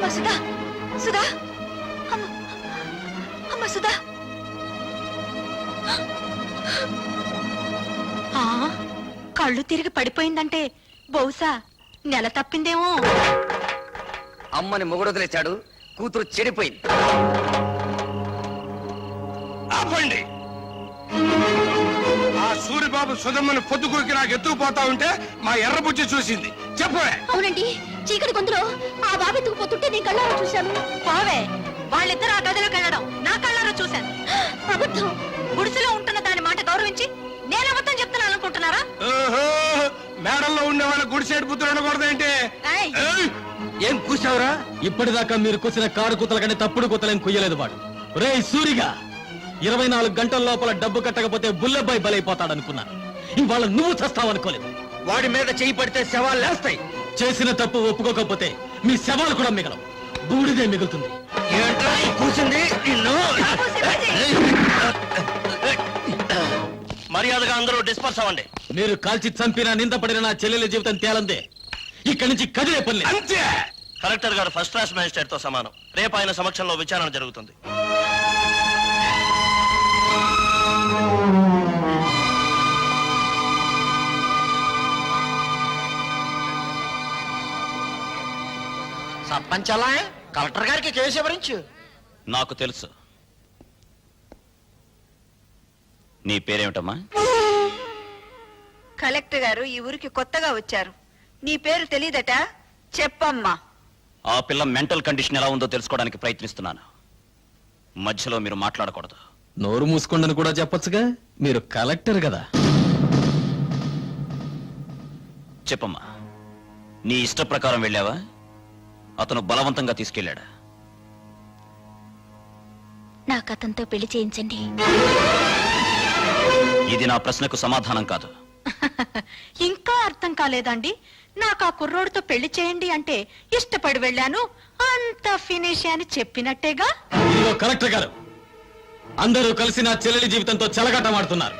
అమ్మ సుధా, సుధా, అమ్మ సుధా. కళ్ళు తిరిగి పడిపోయిందంటే బహుశా నెల తప్పిందేమో. అమ్మని మొగుడు వదిలేశాడు, కూతురు చెడిపోయింది. ఆపండి. ఆ సూరిబాబు సుధమ్మని పొద్దుకూకి నాకు ఎత్తుకుపోతా ఉంటే మా ఎర్రబుజ్జి చూసింది. చెప్పవే. అవునండి, చీకటి గొంతులో ఆ బాబు ఎత్తుకుపోతుంటే నేను కళ్ళారా చూశాను. బావే, వాళ్ళిద్దరు ఆ గదిలోకి వెళ్ళడం నా కళ్ళారా చూశాను. అబద్ధం. గుడిసెలో ఉంటున్న దాని మాట గౌరవించి నేను అబద్ధం చెప్తున్నాను అనుకుంటున్నారా? మేడల్లో ఉండే వాళ్ళ గుడిసేడు పుత్రుడు ఉండకూడదేంటి? ఏం కూసావురా? ఇప్పటిదాకా మీరు కూసిన కారు కూతల కంటే తప్పుడు కూతలేం కుయ్యలేదు వాడు. రే సూరిగా, 24 గంటల లోపల డబ్బు కట్టకపోతే బుల్లెబ్బాయి బలైపోతాడనుకున్నాను. ఇవాళ నువ్వు చస్తావనుకోలేదు. వాడి మీద చేయి పడితే శవాలు లేస్తాయి. చేసిన తప్పు ఒప్పుకోకపోతే మీ శవాలు కూడా మిగలవు, బూడిదే మిగులుతుంది. ఏంట్రా కూసింది? మర్యాదగా అందరూ డిస్పర్స్ అవ్వండి. మీరు కాల్చి చంపినా నిందపడిన నా చెల్లెల జీవితం తేలందే. ఇక్కడి నుంచి కదిలే పని అంతే. కలెక్టర్ గారు ఫస్ట్ క్లాస్ మేజిస్ట్రేట్ తో సమానం. రేపు ఆయన సమక్షంలో విచారణ జరుగుతుంది. సర్పంచ్ అలా కలెక్టర్ గారికి కేసు ఎవరించు. నాకు తెలుసు. నీ పేరేమిటమ్మా? కలెక్టర్ గారు ఈ ఊరికి కొత్తగా వచ్చారు. నీ పేరు తెలీదట, చెప్పమ్మా. ఆ పిల్ల మెంటల్ కండిషన్ ఎలా ఉందో తెలుసుకోవడానికి ప్రయత్నిస్తున్నాను. మధ్యలో మీరు మాట్లాడకూడదు. నోరు మూసుకోండని కూడా చెప్పొచ్చుగా, మీరు కలెక్టర్ కదా. చెప్పమ్మా, నీ ఇష్ట ప్రకారం వెళ్ళావా? అతను బలవంతంగా తీసుకెళ్ళాడా? నాకు అతనితో పెళ్లి చేయించండి. ఇది నా ప్రశ్నకు సమాధానం కాదు. ఇంకా అర్థం కాలేదండి? నాకు ఆ కుర్రోడితో పెళ్లి చేయండి అంటే ఇష్టపడి వెళ్ళాను, అంత ఫినిష్ అని చెప్పినట్టేగా. కలెక్టర్ గారు, అందరూ కలిసి నా చెల్లెలి జీవితంతో చెలగాటమాడుతున్నారు.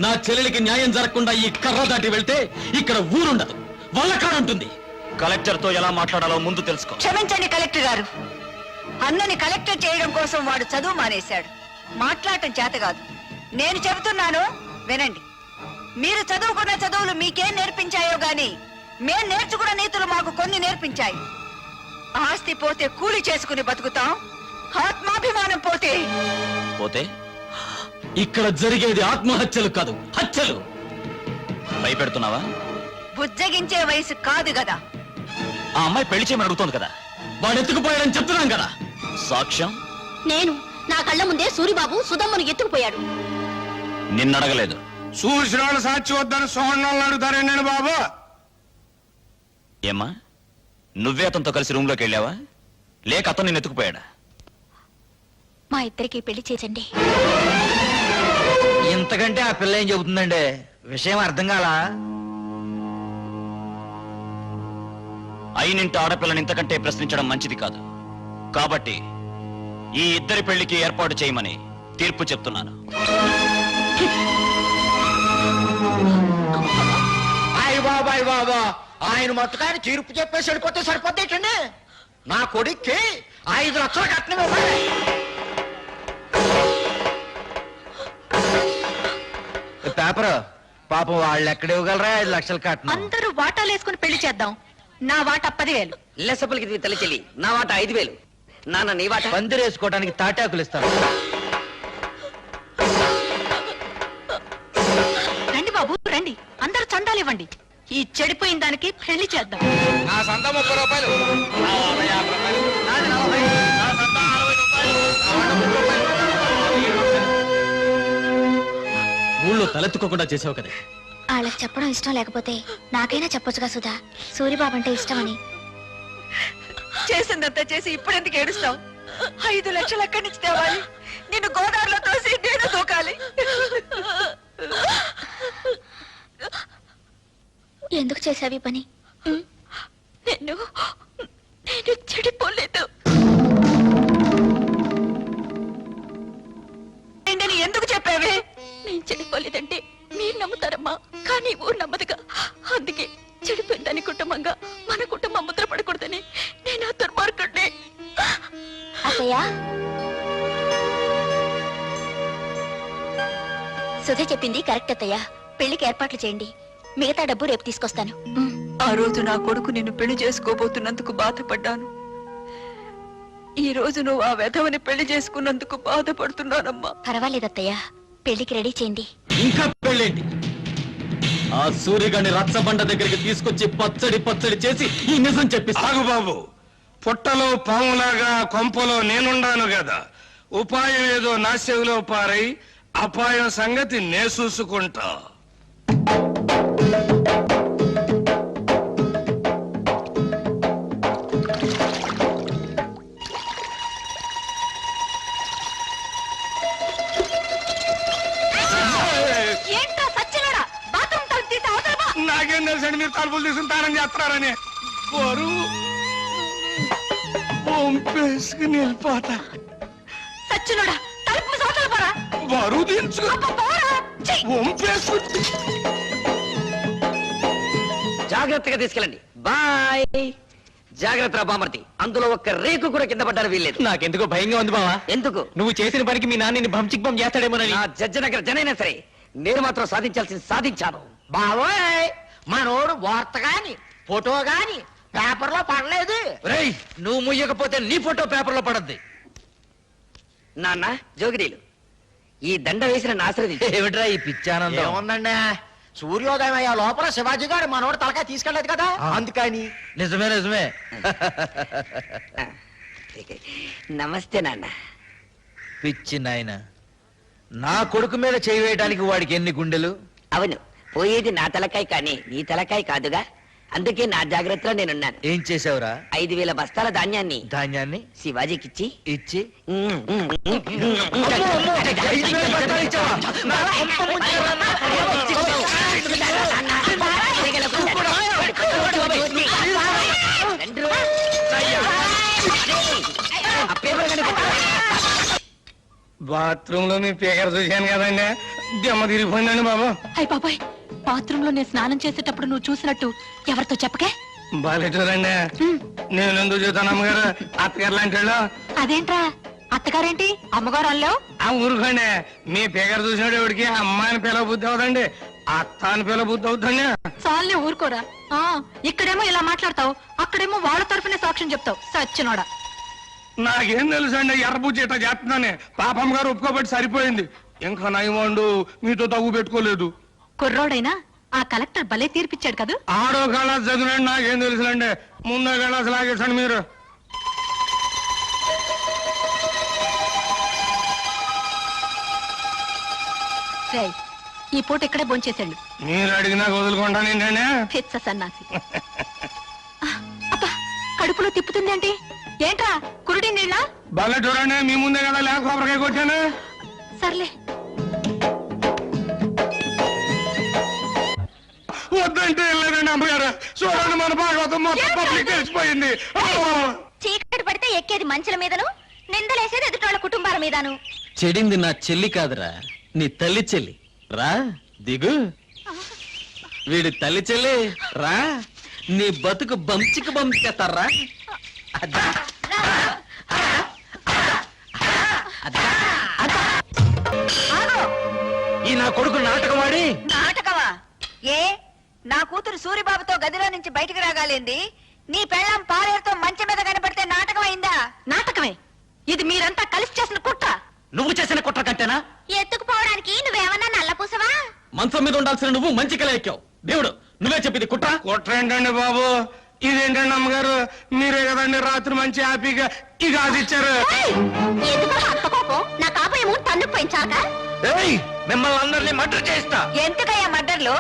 నా చెల్లెలికి న్యాయం జరగకుండా ఈ కర్ర దాటి వెళ్తే ఇక్కడ ఊరుండదు, వల్లకాడుంటుంది. కలెక్టర్ తో ఎలా మాట్లాడాలో ముందు తెలుసుకో. క్షమించండి కలెక్టర్ గారు, అన్నని కలెక్టర్ చేయడం కోసం వాడు చదువు మానేశాడు. మాట్లాడటం చేత కాదు. నేను చెబుతున్నాను వినండి. మీరు చదువుకున్న చదువులు మీకేం నేర్పించాయో గాని మేం నేర్చుకున్న నీతులు మాకు కొన్ని నేర్పించాయి. ఆస్తి పోతే కూలి చేసుకుని బతుకుతాం, ఆత్మాభిమానం పోతే పోతే ఇక్కడ జరిగేది ఆత్మహత్యలు కాదు, హత్యలు. భయపెడుతున్నావా? బుజ్జగించే వయసు కాదు కదా. ఆ అమ్మాయి పెళ్లి చేయమని అడుగుతోంది కదా. వాడు ఎత్తుకుపోయాడని చెప్తున్నాం కదా. సాక్ష్యం? నేను నా కళ్ళ ముందే సూరిబాబు సుధమ్మను ఎత్తుకుపోయాడు. నిన్నడగలేదు. చూసిన వాళ్ళు సాక్షి వద్దని సోహన్ అడుగుతారేండి బాబు. ఏమ్మా, నువ్వే అతనితో కలిసి రూమ్ లోకి వెళ్ళావా, లేక అతను నిన్ను ఎత్తుకుపోయాడా? మా ఇద్దరికి పెళ్లి చేయండి. ఇంతకంటే ఆ పిల్ల ఏం చెబుతుందండి? విషయం అర్థం కాలా? అయినింటి ఆడపిల్లని ఇంతకంటే ప్రశ్నించడం మంచిది కాదు. కాబట్టి ఈ ఇద్దరి పెళ్లికి ఏర్పాటు చేయమని తీర్పు చెప్తున్నాను. బాబాయ్ బాబా, ఆయన మొత్తకాన్ని తీర్పు చెప్పేసి వెళ్ళిపోతే సరిపోతేటండి. నా కొడుక్కి 5 లక్షలు కట్నం ఇవ్వాలి. పేపర్ పాపం వాళ్ళు ఎక్కడ ఇవ్వగలరా 5 లక్షలు కట్నం? అందరూ వాటాలు వేసుకుని పెళ్లి చేద్దాం. నా వాట 10,000. లెసపలికి తల్లి చెల్లి, నా వాట 5,000. నాన్న నీ వాట? పందిరేసుకోవడానికి తాటాకులు ఇస్తాను. రండి బాబు రండి, అందరూ చందాలు ఇవ్వండి. ఈ చెడిపోయిన దానికి పెళ్లి చేద్దాం. నా సంత 30 రూపాయలు. ఊళ్ళో తలెత్తుకోకుండా చేసావు కదా. వాళ్ళకి చెప్పడం ఇష్టం లేకపోతే నాకైనా చెప్పొచ్చుగా సుధా, సూరిబాబు అంటే ఇష్టమని. చేసిందంతా చేసి ఇప్పుడెందుకు ఏడుస్తావు? 5 లక్షలు ఎక్కడి నుంచి తేవాలి? నిన్ను గోదావరిలో తోసి నేను దూకాలి. ఎందుకు చేసావి పని? నేను చెడిపోలేదు. ఎందుకు చెప్పావే? నేను చెడిపోలేదంటే మీరు నమ్ముతారమ్మా, కానీ ఊరు నమ్మదుగా. అందుకే చెడిపోయిందని కుటుంబంగా మన కుటుంబం ముద్ర పడకూడదని నేను ఆ దుర్మార్గుడిని అత్తయ్య సుధ చెప్పింది కరెక్ట్ అత్తయ్య. పెళ్లికి ఏర్పాట్లు చేయండి. మిగతా డబ్బు రేపు తీసుకొస్తాను. ఆ రోజు నా కొడుకు నిన్ను పెళ్లి చేసుకోబోతున్నందుకు బాధపడ్డాను. ఈ రోజు నువ్వు ఆ వెధవని పెళ్లి చేసుకున్నందుకు బాధపడుతున్నానమ్మా. పర్వాలేదు అత్తయ్య, పెళ్లికి రెడీ చేయండి. ఇంకా పెళ్ళేంటి? ఆ సూర్యగాడిని రచ్చబండ దగ్గరికి తీసుకొచ్చి పచ్చడి పచ్చడి చేసి ఈ నిజం చెప్పిస్తా. ఆగు బాబు, పుట్టలో పాములాగా కొంపలో నేనుండాను కదా. ఉపాయం ఏదో నా చెవిలో పారై అపాయం సంగతి నే చూసుకుంటా. ఏంటో సచ్చినోడా, బాత్రూమ్ తలుపు తీసి అవతల పో. నాకేం తెలుసండి మీరు తలుపులు తీసుకుంటారని చేస్తున్నారని. బరువు పంపేసుకుని వెళ్ళిపోతా. సచ్చినోడా, తలుపు మూసి అవతల పోరా. బరువు దించుకు అబ్బా, పోరా. ఛీ! పంపేసుకు. జాగ్రత్తగా తీసుకెళ్ళండి. బాయ్. జాగ్రత్త బామర్తి, అందులో ఒక్క రేకు కూడా కింద పడ్డారు వీల్లేదు. నాకెందుకో భయంగా ఉంది బావా. ఎందుకు? నువ్వు చేసిన పనికి మీ నాన్నని భంచిక్బం చేస్తాడేమోనని. నా జడ్జనగర జనైనా సరే నేను మాత్రం సాధించాల్సింది సాధించాను. బావోయ్, మనోడు వార్త గాని ఫోటో గాని పేపర్లో పడలేదు. రేయ్, నువ్వు ముయ్యకపోతే నీ ఫోటో పేపర్లో పడద్ది. నాన్న జోగిరీలు, ఈ దండ వేసిన నాశ్రది ఏమిట్రా ఈ పిచ్చానందం? ఏముందండి, సూర్యోదయం అయ్యే లోపల శివాజీ గారు మనోడు తలకాయ తీసుకెళ్ళలేదు కదా, అందుకని. నిజమే నిజమే. నమస్తే నాన్న. పిచ్చి నాయన, నా కొడుకు మీద చేయి వేయడానికి వాడికి ఎన్ని గుండెలు? అవును, పోయేది నా తలకాయ కానీ నీ తలకాయ కాదుగా, అందుకే నా జాగ్రత్తలో నేనున్నాను. ఏం చేసావురా? 5,000 బస్తాల ధాన్యాన్ని ధాన్యాన్ని శివాజీకిచ్చి ఇచ్చి 5,000 బస్తాలు ఇచ్చావా? నా కొంప ముంచారా? బాత్రూమ్ లో మీ పేకర చూశాను కదండి, దెమ్మ తిరిగిపోయిందండి బాబు. అయ్ బాబాయ్, బాత్రూమ్ లో నేను స్నానం చేసేటప్పుడు నువ్వు చూసినట్టు ఎవరితో చెప్పకే. బాలేటూరండి, నేను ఎందుకు చూస్తాను అమ్మగారు, అత్తగారు లాంటి వాళ్ళు. అదేంట్రా, అత్తగారేంటి అమ్మగారు అల్లావు? ఆ ఊరుకోండి, మీ పేకర చూసినాడు ఎవడికి అమ్మాయిని పిల్ల బుద్ధి అవుతండి, అత్త అని పిల్ల బుద్ధి అవుతుంది. చాలే ఊరుకోరా. ఆ, ఇక్కడేమో ఇలా మాట్లాడతావు, అక్కడేమో వాళ్ళ తరఫునే సాక్ష్యం చెప్తావు. సచ్చినోడా. నాకేం తెలుసు అండి, ఎర్రబుజ్జి ఇట్లా చేస్తున్నానే. పాపమ్మ గారు ఒప్పుకోబట్టి సరిపోయింది, ఇంకా నయమండు మీతో తగ్గు పెట్టుకోలేదు. కుర్రోడైనా ఆ కలెక్టర్ భలే తీర్పిచ్చాడు కదా. ఆడో కళాస్ చదివినండి, నాకేం తెలుసులండి. ముందో కళాస్ లాగేసండి మీరు. రేయ్, ఈ పూట ఇక్కడే భోంచేసాడు. మీరు అడిగినా వదులుకుంటాను ఏంటండి. పిచ్చ సన్నాసి. అబ్బా, కడుపులో తిప్పుతుందేంటి? ఏంట్రా కురుడి నీళ్ళ? భలే చూడండి, మీ ముందే కదా లేక కొబ్బరికాయ కొట్టాను. సర్లే. వద్దంటే వెళ్ళలేదండి అమ్మగారు. చూడండి, మన భాగవతం మొత్తం పబ్లిక్ తెలిసిపోయింది. చీకటి పడితే ఎక్కేది మంచుల మీదను, నిందలేసేది ఎదుటోళ్ళ కుటుంబాల మీదను. చెడింది నా చెల్లి కాదురా, నీ తల్లి చెల్లి. రా దిగు. వీడి తల్లి చెల్లి రా, నీ బతుకు బంచికి బంచేస్తారా. ఈ నా కొడుకు నాటకమాడి. నాటకమా? ఏ, నా కూతురు సూరిబాబుతో గదిలో నుంచి బయటికి రాగాలింది, నీ పెళ్ళం పాలేరుతో మంచం మీద కనపడితే నాటకం అయిందా? నాటకమే. ఇది మీరంతా కలిసి చేసిన కుట్ర. నువ్వు చేసిన కుట్ర కంటేనా? ఎత్తుకుపోవడానికి నువ్వేమన్నా నల్లపూసవా? మంచం మీద ఉండాల్సిన నువ్వు మంచి కల ఎక్కావు. దేవుడు, నువ్వే చెప్పింది కుట్ర. కుట్ర ఏంటండి బాబు, ఇదేంటండి అమ్మగారు, మీరే కదండి రాత్రి మంచి హ్యాపీగా ఈ గాజు ఇచ్చారు. ఎందుకు అంత కోపం? నా కాపేమో తన్నుకు పెంచాక. ఏయ్, మిమ్మల్ని అందరినీ మర్డర్ చేస్తా. ఎందుకయ్యా మర్డర్లు?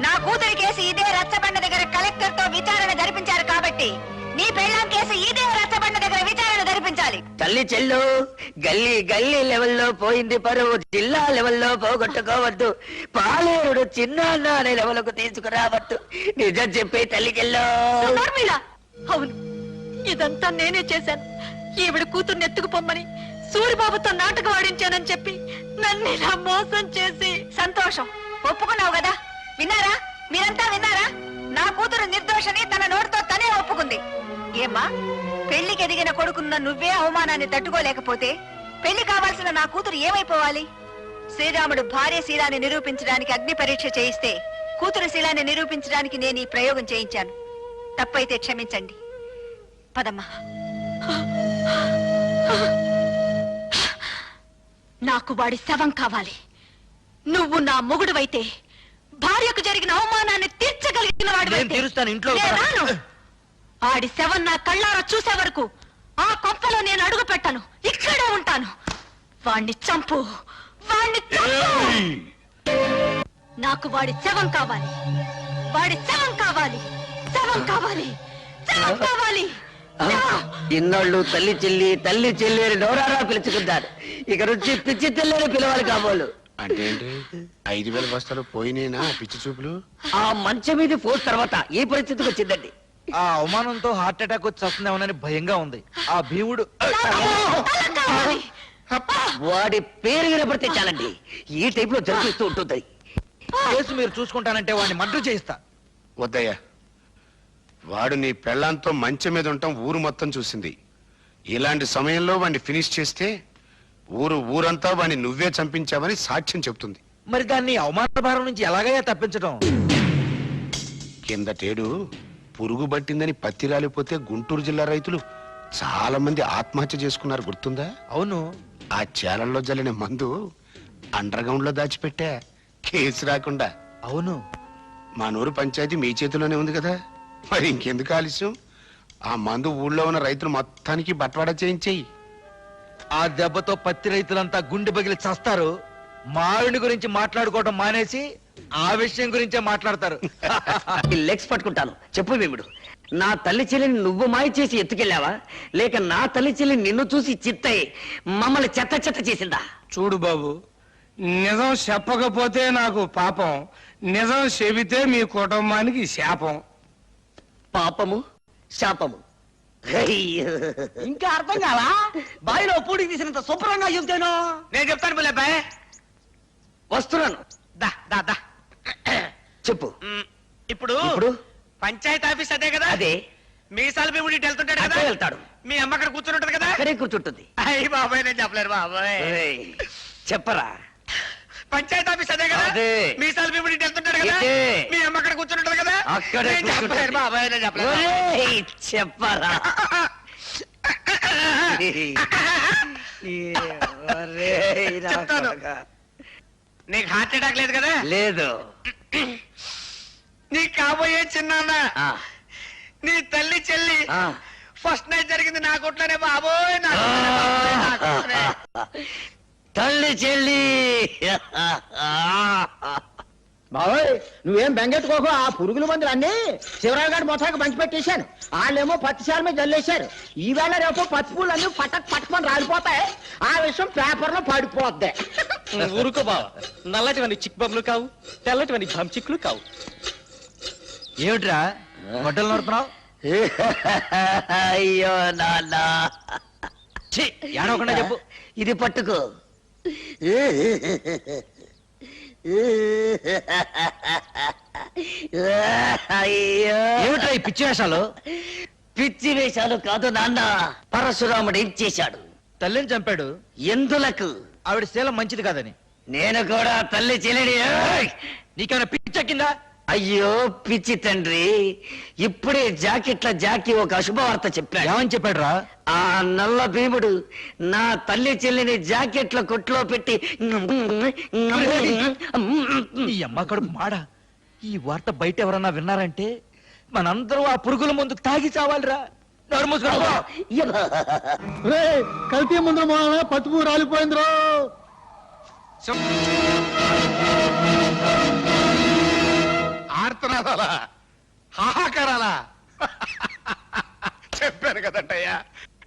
నా కూతురి కేసు ఇదే రచ్చబండ దగ్గర కలెక్టర్ తో విచారణ జరిపించారు కాబట్టి నీ పెళ్ళాం కేసు ఇదే రచ్చబండ దగ్గర విచారణ జరిపించాలి. తల్లి చెల్లు, గల్లీ గల్లీ లెవెల్లో పోయింది పరువు, జిల్లా లెవెల్లో పోగొట్టుకోవద్దు, పాలేరుడు చిన్న అనే లెవెల్కు తీసుకురావద్దు, నిజం చెప్పి తల్లికెళ్ళో. నోర్మిళ. అవును, ఇదంతా నేనే చేశాను. ఈవిడ కూతుర్ని ఎత్తుకుపోమ్మని సూరిబాబుతో నాటకం ఆడించానని చెప్పి నన్ను ఇలా మోసం చేసి. సంతోషం, ఒప్పుకున్నావు కదా. విన్నారా, మీరంతా విన్నారా? నా కూతురు నిర్దోషని తన నోటితో తనే ఒప్పుకుంది. ఏమ్మా, పెళ్లికి ఎదిగిన కొడుకున్న నువ్వే అవమానాన్ని తట్టుకోలేకపోతే పెళ్లి కావాల్సిన నా కూతురు ఏమైపోవాలి? శ్రీరాముడు భార్య శీలాన్ని నిరూపించడానికి అగ్ని పరీక్ష చేయిస్తే కూతురు శీలాన్ని నిరూపించడానికి నేను ఈ ప్రయోగం చేయించాను. తప్పైతే క్షమించండి. పదమ్మా. నాకు వాడి శవం కావాలి. నువ్వు నా మొగుడువైతే భార్యకు జరిగిన అవమానాన్ని తీర్చగలిగిన నేను తీరుస్తాను, ఇంట్లో వాడు. ఆడి శవం నా కళ్ళారా చూసే వరకు ఆ కొంపలో నేను అడుగు పెట్టను. ఇక్కడే ఉంటాను. వాణ్ణి చంపు, వాణ్ణి చంపు. నాకు వాడి శవం కావాలి. వాడి శవం కావాలి. శవం కావాలి. శవం కావాలి. ఇన్నాళ్ళు తల్లి చెల్లి అని నోరారా పిలుచుకుంటారు. ఇక నుంచి పిచ్చి తెల్లని పిలవాలి కాబోలు. అంటే ఏంటి? 5,000 బస్తాలు పోయినేనా పిచ్చి చూపులు? ఆ మంచం మీద పోస్ తర్వాత ఏ పరిస్థితికి వచ్చిందండి? ఆ అవమానంతో హార్ట్ అటాక్ వచ్చి వస్తుందేమోనని భయంగా ఉంది. ఆ భీముడు కావాలి. వాడి పేరు వినపడితే చాలండి, ఈ టైప్ లో జరిపిస్తూ ఉంటుంది. కేసు మీరు చూసుకుంటానంటే వాడిని మర్డర్ చేయిస్తా. వద్దయ్యా, వాడు నీ పెళ్ళాంతో మంచం మీద ఉండటం ఊరు మొత్తం చూసింది. ఇలాంటి సమయంలో వాడిని ఫినిష్ చేస్తే ఊరంతా వాడిని నువ్వే చంపించావని సాక్ష్యం చెప్తుంది. మరి దాన్ని అవమాన భారం నుంచి ఎలాగయ్యా తప్పించడం? కిందటేడు పురుగు పట్టిందని పత్తి రాలిపోతే గుంటూరు జిల్లా రైతులు చాలా మంది ఆత్మహత్య చేసుకున్నారు, గుర్తుందా? అవును. ఆ చేలల్లో జల్లిన మందు అండర్ గ్రౌండ్ లో దాచిపెట్టా, కేసు రాకుండా. అవును. మా నూరు పంచాయతీ మీ చేతిలోనే ఉంది కదా, మరి ఇంకెందుకు ఆలస్యం? ఆ మందు ఊళ్ళో ఉన్న రైతులు మొత్తానికి బట్వాడా చేయించేయి. ఆ దెబ్బతో పత్తి రైతులంతా గుండె పగిలి చస్తారు. మావిడి గురించి మాట్లాడుకోవడం మానేసి ఆ విషయం గురించే మాట్లాడతారు. లెగ్స్ పట్టుకుంటాను. చెప్పు భీముడు, నా తల్లి చెల్లిని నువ్వు మాయ చేసి ఎత్తుకెళ్ళావా, లేక నా తల్లి చెల్లి నిన్ను చూసి చిత్తయి మమ్మల్ని చెత్త చెత్త చేసిందా? చూడు బాబు, నిజం చెప్పకపోతే నాకు పాపం, నిజం చెబితే మీ కుటుంబానికి శాపం. పాపము శాపము ఇంకా అర్థం కాలా? బావిలో పూడికి తీసినంత శుభ్రంగా చెప్తాను. నేను చెప్తాను బుల్లబ్బాయ్. వస్తున్నాను. దా దా దా. చెప్పు. ఇప్పుడు ఇప్పుడు పంచాయతీ ఆఫీస్ అదే కదా? అదే. మీసాల భీముడి వెళ్తుంటాడు కదా? అదే వెళ్తాడు. మీ అమ్మ అక్కడ కూర్చుంటది కదా? అక్కడే కూర్చుంటుంది. అయ్యి బాబాయ్, నేను చెప్పలేరు బాబాయ్. ఏయ్, చెప్పరా. పంచాయతీ ఆఫీస్ అదే కదా? అదే. మీసాల భీముడి వెళ్తుంటాడు కదా? ఇదే. మీ అమ్మ అక్కడ కూర్చుంటది కదా? అక్కడే నేను చెప్పలేరు కూర్చుంటుంది. బాబాయ్, నేను చెప్పలేరు. ఒరేయ్, చెప్పరా. ఒరేయ్, నా చెప్తాను. కొడకా. నీకు హార్ట్ అటాక్ లేదు కదా? లేదు. నీ కాబోయే చిన్నాన్న, ఆ, నీ తల్లి చెల్లి ఆ. ఫస్ట్ నైట్ జరిగింది నా కొట్లోనే బాబోయ్, నా కొట్లోనే బాబోయ్, నా కొట్లోనే. తల్లి చెల్లి. బాబోయ్, నువ్వేం బెంగెట్టుకోకు. ఆ పురుగుల మందులు అన్ని శివరావు గారి మొత్తానికి పంచి పెట్టేశాను. వాళ్ళేమో పత్తిశాల మీద జల్లేశారు. ఈవేళ రేపు పత్తి పూలు అన్ని పట్టుకొని రాలిపోతాయి. ఆ విషయం పేపర్ లో పడిపోద్ది. ఊరుకో బావ, నల్లటివన్నీ చిక్ బొమ్మలు కావు, తెల్లటివన్నీ చిక్కులు కావు. ఏమిట్రా గొడ్డలు నడుతున్నావు? అయ్యో నాన్న, ఏడవకుండా చెప్పు. ఇది పట్టుకో. అయ్యో, ఏమిట్రా ఈ పిచ్చి వేషాలు? పిచ్చి వేషాలు కాదు నాన్న, పరశురాముడు ఏం చేశాడు? తల్లిని చంపాడు. ఎందులకు? ఆవిడ శీలం మంచిది కాదని. నేను కూడా తల్లి చెల్లిని. ఏయ్! నీకేమైనా పిచ్చెక్కిందా? అయ్యో పిచ్చి తండ్రి, ఇప్పుడే జాకీ ఒక అశుభవార్త చెప్పాడు. ఏమని చెప్పాడు రా? ఆ నల్ల భీముడు నా తల్లి చెల్లిని జాకెట్ల కొట్లో పెట్టి ఈ అమ్మ కడుపు మాడ. ఈ వార్త బయట ఎవరన్నా విన్నారంటే మనందరూ ఆ పురుగుల ముందు తాగి చావాలిరా. నోరు మూసుకో. కల్తీ ముందు పత్తి పూ రాలిపోయిందిరో. ఆర్తనాదాలా, హాహాకారాలా? చెప్పాను కదంటయ్యా,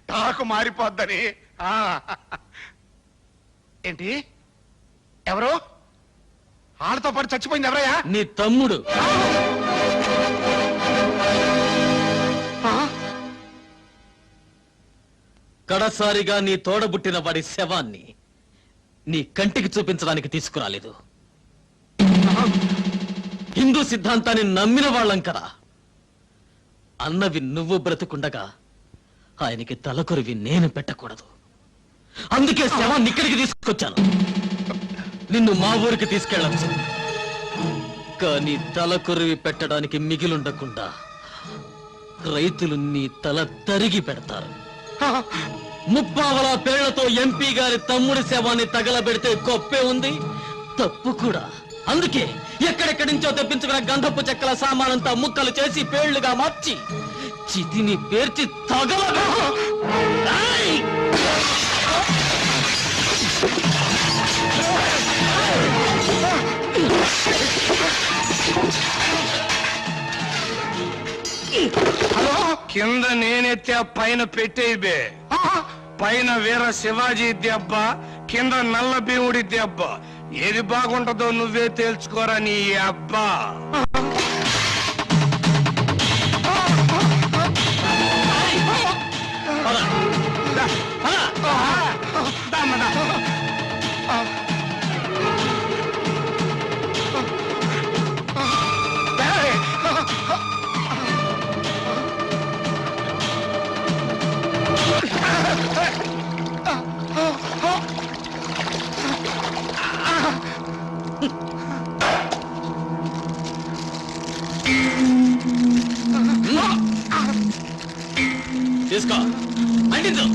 టాకు మారిపోద్దని. ఆ. ఏంటి? ఎవరు? ఆడతో పాటు చచ్చిపోయింది ఎవరయ్యా? నీ తమ్ముడు. కడసారిగా నీ తోడబుట్టిన వాడి శవాన్ని నీ కంటికి చూపించడానికి తీసుకురాలేదు. హిందూ సిద్ధాంతాన్ని నమ్మిన వాళ్ళం కదా. అన్నవి నువ్వు బ్రతుకుండగా ఆయనకి తలకొరివి నేను పెట్టకూడదు. అందుకే శవాన్ని ఇక్కడికి తీసుకొచ్చాను. నిన్ను మా ఊరికి తీసుకెళ్ళచ్చు, కానీ తలకొరివి పెట్టడానికి మిగిలుండకుండా రైతులు నీ తల తరిగి పెడతారు. ముప్పావల పేళ్లతో ఎంపీ గారి తమ్ముడి శవాన్ని తగలబెడితే గొప్పే ఉంది, తప్పు కూడా. అందుకే ఎక్కడెక్కడి నుంచో తెప్పించుకున్న గంధపు చెక్కల సామానంతా ముక్కలు చేసి పేళ్లుగా మార్చి చితిని పేర్చి తగల కింద నేనెత్తే పైన పెట్టేబే. పైన వీర శివాజీ దెబ్బ, కింద నల్ల భీముడి దెబ్బ. ఏది బాగుంటుందో నువ్వే తేల్చుకోరా నీ అబ్బా. తీసుకో, అంటించు.